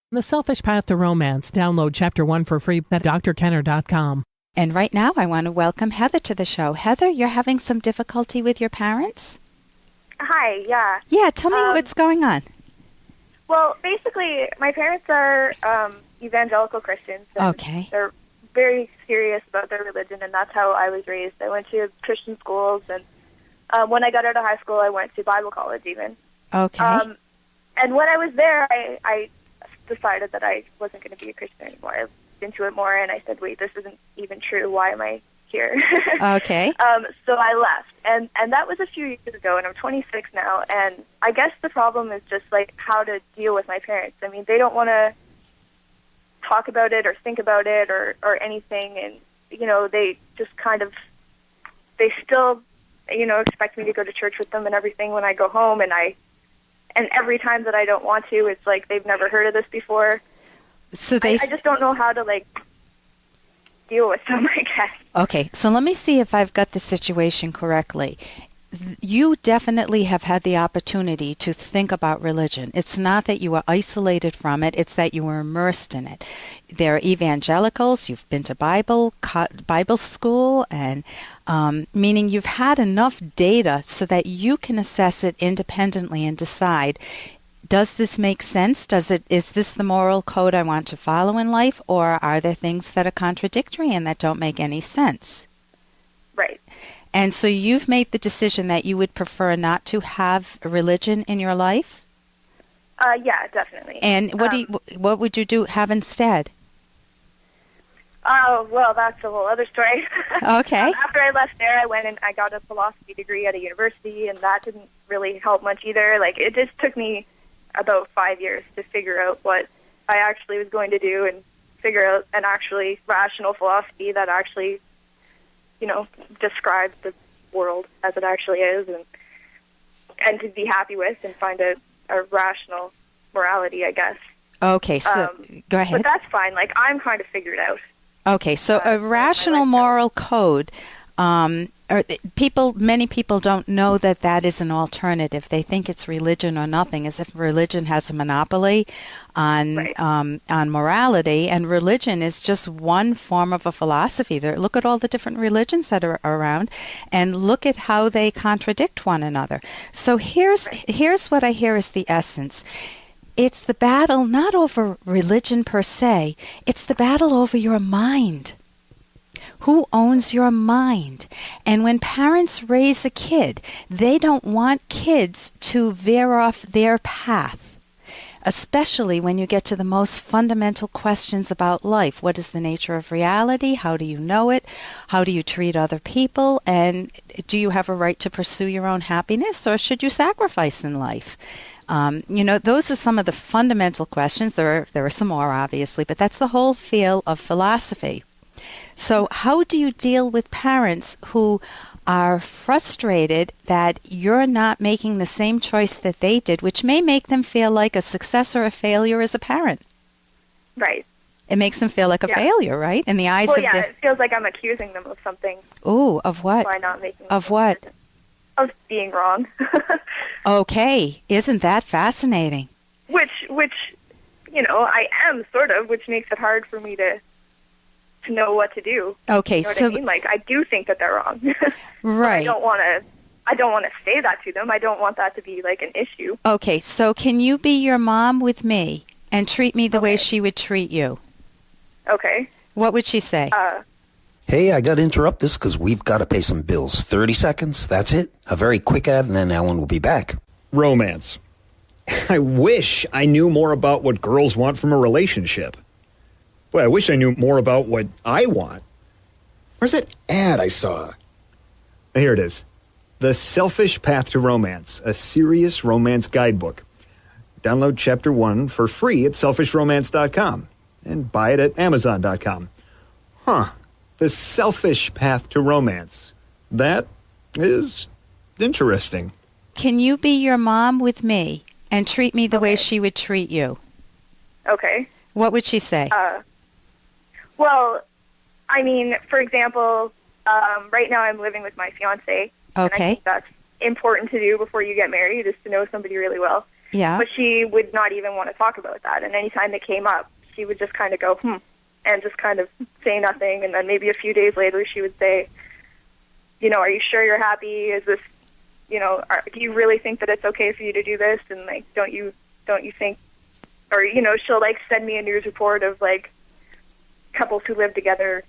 The Selfish Path to Romance. Download Chapter 1 for free at drkenner.com. And right now, I want to welcome Heather to the show. Heather, you're having some difficulty with your parents? Hi, yeah. Yeah, tell me what's going on. Well, basically, my parents are evangelical Christians. Okay. They're very serious about their religion, and that's how I was raised. I went to Christian schools, and when I got out of high school, I went to Bible college even. Okay. And when I was there, I decided that I wasn't going to be a Christian anymore. I looked into it more, and I said, wait, this isn't even true. Why am I here? Okay. So I left, and that was a few years ago, and I'm 26 now, and I guess the problem is just, like, how to deal with my parents. I mean, they don't want to talk about it or think about it or anything, and, you know, they just kind of, they still, you know, expect me to go to church with them and everything when I go home, and every time that I don't want to, it's like they've never heard of this before. So I just don't know how to, like, deal with them, I guess. Okay, so let me see if I've got the situation correctly. You definitely have had the opportunity to think about religion. It's not that you were isolated from it, it's that you were immersed in it. They're evangelicals, you've been to Bible school, and meaning you've had enough data so that you can assess it independently and decide, does this make sense? Is this the moral code I want to follow in life, or are there things that are contradictory and that don't make any sense? Right. And so you've made the decision that you would prefer not to have a religion in your life? Yeah, definitely. And what would you have instead? Oh, well, that's a whole other story. Okay. After I left there, I went and I got a philosophy degree at a university, and that didn't really help much either. Like, it just took me about 5 years to figure out what I actually was going to do and figure out an actually rational philosophy that actually, you know, describes the world as it actually is, and to be happy with and find a rational morality, I guess. Okay, so go ahead. But that's fine. Like, I'm kind of figured out. Okay, so a rational moral code, many people don't know that is an alternative. They think it's religion or nothing, as if religion has a monopoly on morality, and religion is just one form of a philosophy. Look at all the different religions that are around, and look at how they contradict one another. So here's what I hear is the essence. It's the battle not over religion per se, it's the battle over your mind. Who owns your mind? And when parents raise a kid, they don't want kids to veer off their path, especially when you get to the most fundamental questions about life. What is the nature of reality? How do you know it? How do you treat other people? And do you have a right to pursue your own happiness, or should you sacrifice in life? You know, those are some of the fundamental questions. There are some more, obviously, but that's the whole field of philosophy. So how do you deal with parents who are frustrated that you're not making the same choice that they did, which may make them feel like a success or a failure as a parent? Right. It makes them feel like a failure, right? In the eyes of it feels like I'm accusing them of something. Ooh, of what? By not making of what? Decision. Of being wrong. Okay. Isn't that fascinating? Which, you know, I am sort of, which makes it hard for me to know what to do. Okay, you know what so I mean? Like, I do think that they're wrong. Right. I don't want to say that to them. I don't want that to be like an issue. Okay, so can you be your mom with me and treat me the way she would treat you? Okay. What would she say? Hey, I got to interrupt this because we've got to pay some bills. 30 seconds, that's it. A very quick ad, and then Ellen will be back. Romance. I wish I knew more about what girls want from a relationship. Boy, I wish I knew more about what I want. Where's that ad I saw? Here it is. The Selfish Path to Romance, a serious romance guidebook. Download Chapter 1 for free at selfishromance.com and buy it at amazon.com. Huh. The Selfish Path to Romance. That is interesting. Can you be your mom with me and treat me the way she would treat you? Okay. What would she say? Well, I mean, for example, right now I'm living with my fiancé. Okay. And I think that's important to do before you get married, is to know somebody really well. Yeah. But she would not even want to talk about that. And anytime it came up, she would just kind of go, and just kind of say nothing. And then maybe a few days later, she would say, are you sure you're happy? Is this, do you really think that it's okay for you to do this? And like, don't you think, or, she'll like send me a news report of like couples who live together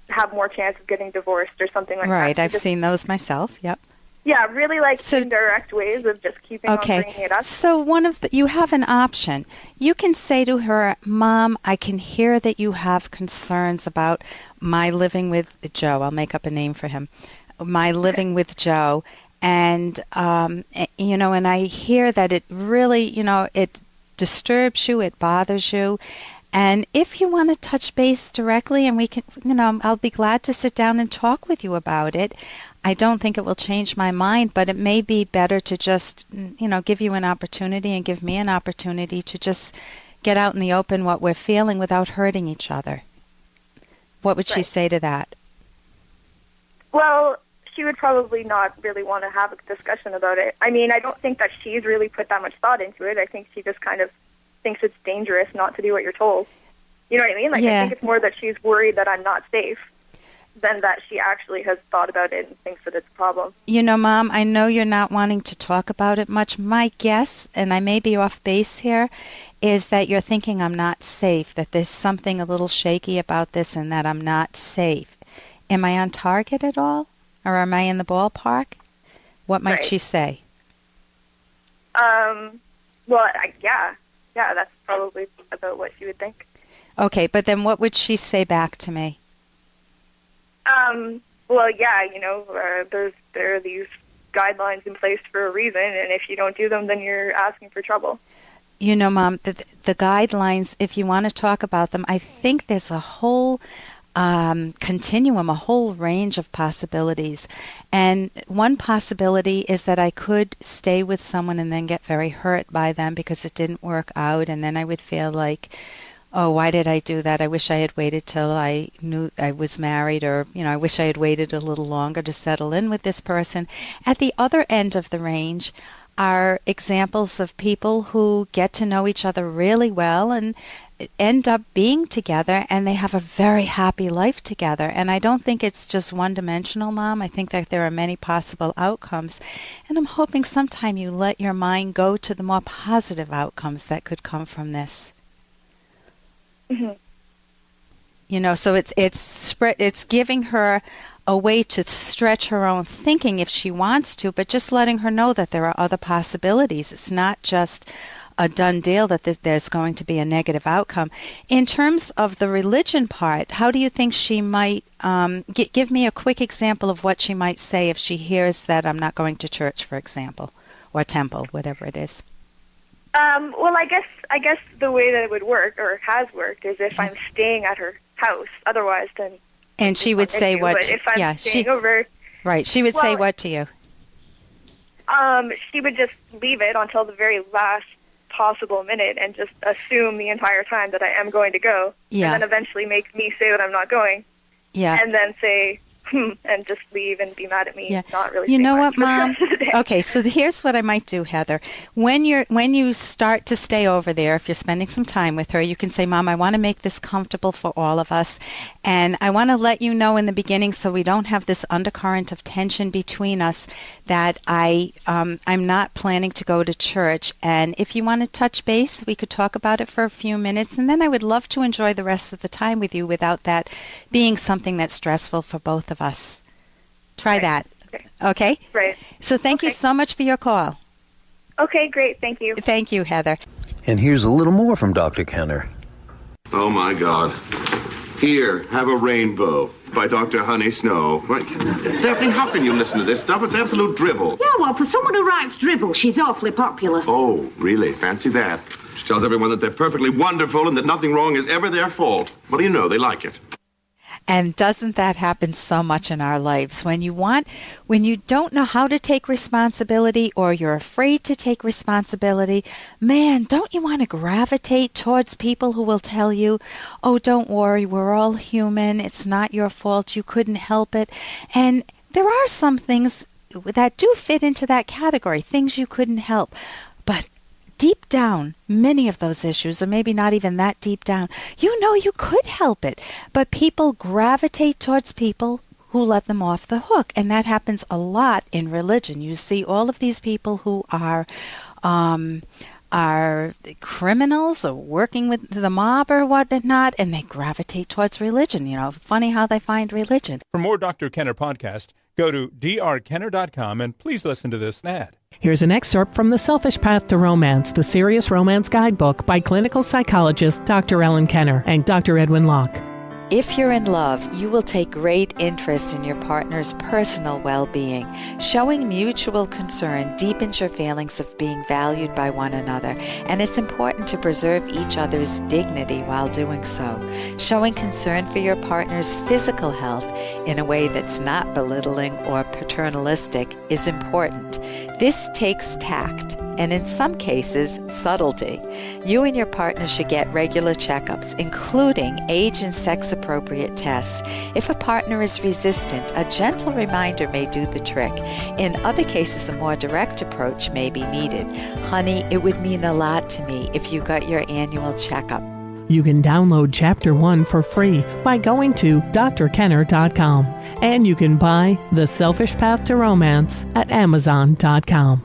have more chance of getting divorced or something like that. Right. I've seen those myself. Yep. Yeah, really like indirect ways of just keeping on bringing it up. So you have an option. You can say to her, Mom, I can hear that you have concerns about my living with Joe. I'll make up a name for him. My living with Joe. And, and I hear that it really, it disturbs you, it bothers you. And if you want to touch base directly, and we can, I'll be glad to sit down and talk with you about it. I don't think it will change my mind, but it may be better to just, give you an opportunity and give me an opportunity to just get out in the open what we're feeling without hurting each other. What would she say to that? Well, she would probably not really want to have a discussion about it. I mean, I don't think that she's really put that much thought into it. I think she just kind of thinks it's dangerous not to do what you're told. You know what I mean? Like, I think it's more that she's worried that I'm not safe than that she actually has thought about it and thinks that it's a problem. Mom, I know you're not wanting to talk about it much. My guess, and I may be off base here, is that you're thinking I'm not safe, that there's something a little shaky about this and that I'm not safe. Am I on target at all? Or am I in the ballpark? What might she say? Well, yeah, that's probably about what she would think. Okay, but then what would she say back to me? Well, yeah, there are these guidelines in place for a reason, and if you don't do them, then you're asking for trouble. Mom, the guidelines, if you want to talk about them, I think there's a whole continuum, a whole range of possibilities. And one possibility is that I could stay with someone and then get very hurt by them because it didn't work out, and then I would feel like, oh, why did I do that? I wish I had waited till I knew I was married, or, I wish I had waited a little longer to settle in with this person. At the other end of the range are examples of people who get to know each other really well and end up being together, and they have a very happy life together. And I don't think it's just one-dimensional, Mom. I think that there are many possible outcomes. And I'm hoping sometime you let your mind go to the more positive outcomes that could come from this. Mm-hmm. So it's giving her a way to stretch her own thinking if she wants to, but just letting her know that there are other possibilities. It's not just a done deal that there's going to be a negative outcome. In terms of the religion part, how do you think she might, give me a quick example of what she might say if she hears that I'm not going to church, for example, or temple, whatever it is? Well, I guess the way that it would work, or has worked, is if I'm staying at her house. Otherwise, then. And she would say what? But if I'm staying over, right? She would say what to you? She would just leave it until the very last possible minute and just assume the entire time that I am going to go. Yeah. And then eventually make me say that I'm not going. Yeah. And then say, and just leave and be mad at me. Yeah. Not really. You know what, Mom? Okay, so here's what I might do, Heather. When you start to stay over there, if you're spending some time with her, you can say, Mom, I want to make this comfortable for all of us, and I want to let you know in the beginning, so we don't have this undercurrent of tension between us, that I'm not planning to go to church. And if you want to touch base, we could talk about it for a few minutes, and then I would love to enjoy the rest of the time with you without that being something that's stressful for both of us. Try that. Okay? Right. So thank you so much for your call. Okay, great. Thank you. Thank you, Heather. And here's a little more from Dr. Kenner. Oh, my God. Here, have a rainbow by Dr. Honey Snow. Daphne, how can you listen to this stuff? It's absolute dribble. Yeah, well, for someone who writes dribble, she's awfully popular. Oh, really? Fancy that. She tells everyone that they're perfectly wonderful and that nothing wrong is ever their fault. What do you know? They like it. And doesn't that happen so much in our lives? When you don't know how to take responsibility, or you're afraid to take responsibility, man, don't you want to gravitate towards people who will tell you, oh, don't worry, we're all human, it's not your fault, you couldn't help it. And there are some things that do fit into that category, things you couldn't help. But deep down, many of those issues, or maybe not even that deep down, you know you could help it. But people gravitate towards people who let them off the hook. And that happens a lot in religion. You see all of these people who are criminals or working with the mob or whatnot, and they gravitate towards religion. You know, funny how they find religion. For more Dr. Kenner podcast, go to drkenner.com and please listen to this ad. Here's an excerpt from The Selfish Path to Romance, the Serious Romance Guidebook by clinical psychologist Dr. Ellen Kenner and Dr. Edwin Locke. If you're in love, you will take great interest in your partner's personal well-being. Showing mutual concern deepens your feelings of being valued by one another, and it's important to preserve each other's dignity while doing so. Showing concern for your partner's physical health in a way that's not belittling or paternalistic is important. This takes tact, and in some cases, subtlety. You and your partner should get regular checkups, including age and sex-appropriate tests. If a partner is resistant, a gentle reminder may do the trick. In other cases, a more direct approach may be needed. Honey, it would mean a lot to me if you got your annual checkup. You can download Chapter 1 for free by going to drkenner.com. And you can buy The Selfish Path to Romance at amazon.com.